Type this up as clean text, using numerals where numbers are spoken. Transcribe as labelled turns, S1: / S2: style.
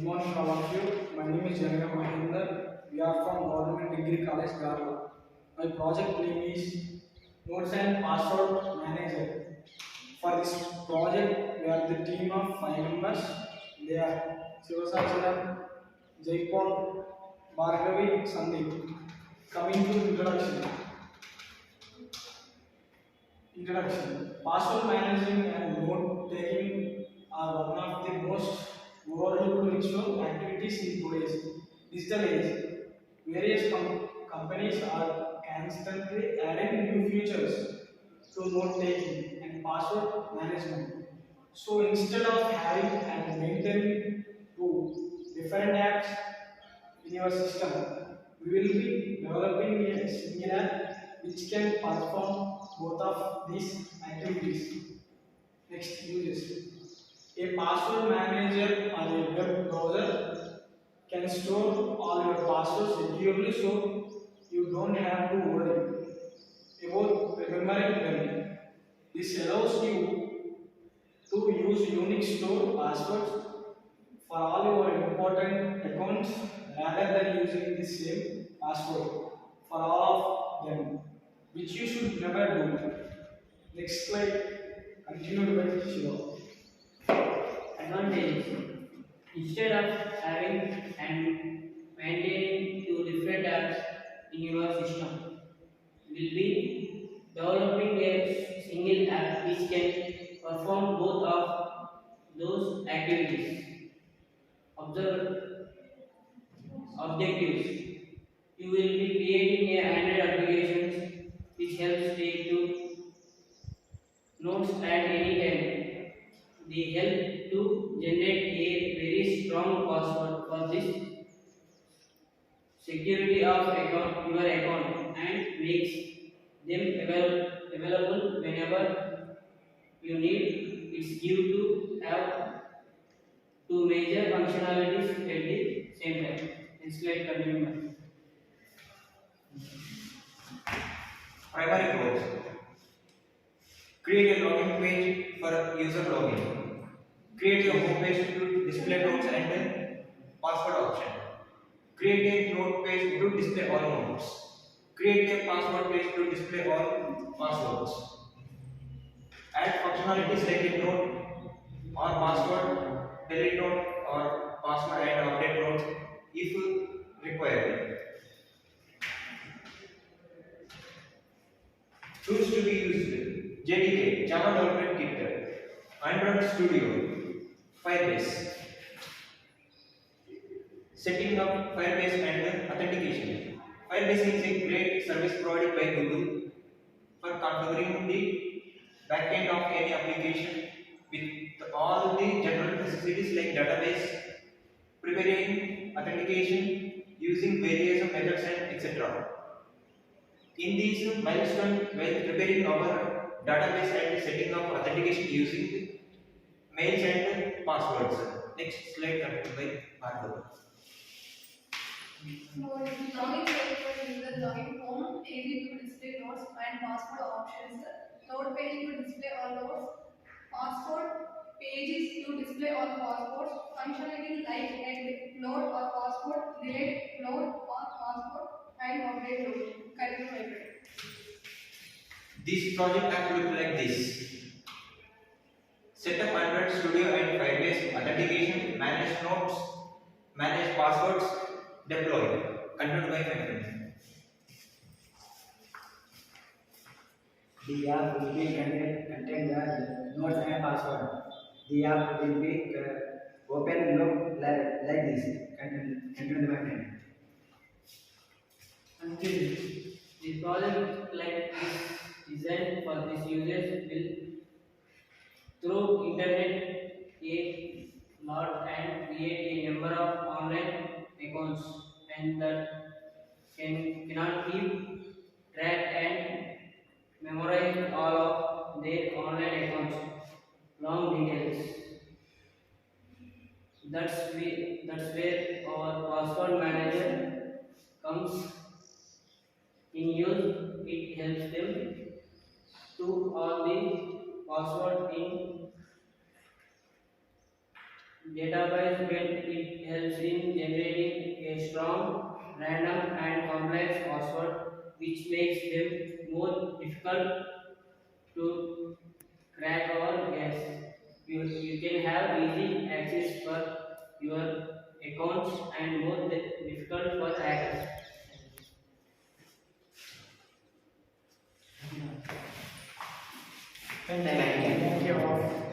S1: morning, all of you. My name is Janaga Mahinder. We are from Government Degree College, Garla. My project name is Notes and Password Manager. For this project, we are the team of 5 members. They are Sivasacharan, Jaipal, Bhargavi, Sandeep. Coming to introduction. Password managing and note taking are one of the most overlooked ritual activities in today's digital age. Various companies are constantly adding new features to note taking and password management. So instead of having and maintaining two different apps in your system, we will be developing a single app which can perform both of these activities. Next, uses. A password manager or a web browser can store all your passwords securely so you don't have to worry about remembering them. This allows you to use unique stored passwords for all your important accounts rather than using the same password for all of them, which you should never do. Next slide, continue with Shiva.
S2: Advantages. Instead of having and maintaining two different apps in your system, will be developing a single app which can perform both of those activities. Observe objectives. You will be creating a Android applications which helps take to notes at any time. They help to generate a very strong password for this security of your account and makes them available whenever you need. It's due to have two major functionalities at the same time. Next slide, continue.
S3: Primary goals. Create a login page for user login. Create a home page to display notes and password option. Create a note page to display all notes. Create a password page to display all passwords. Add functionalities like a note or password, delete note or password and update notes if required. Tools to be used: JDK, Java Development Kit, Android Studio, Firebase. Setting up Firebase and authentication. Firebase is a great service provided by Google for configuring the backend of any application with all the general necessities like database, preparing authentication using various methods and etc. In these milestones, while preparing our database and setting up authentication using mails and passwords. Next slide, continued by Bhargav.
S4: Login page for user login home, page to display notes and password options. Note page to display all notes. Password pages to display all passwords. Functionality like add note or password, delete note or password, and update note. Continue my friend.
S3: This project app look like this. Set up Android Studio and Firebase authentication, manage notes, manage passwords, deploy. Continued by my friend.
S5: The app will be contain the notes and password. The app will be open look like this. Continue my friend.
S2: Until the project like this designed for this users will through internet a lot and create a number of online accounts and that cannot keep track and memorize all of their online accounts long details. That's where our password manager comes in use. It helps them to all the password in database when it helps in generating a strong, random, and complex password, which makes them more difficult to crack or guess. You can have easy access for your accounts and more difficult for hackers.
S1: Thank you. Thank you all.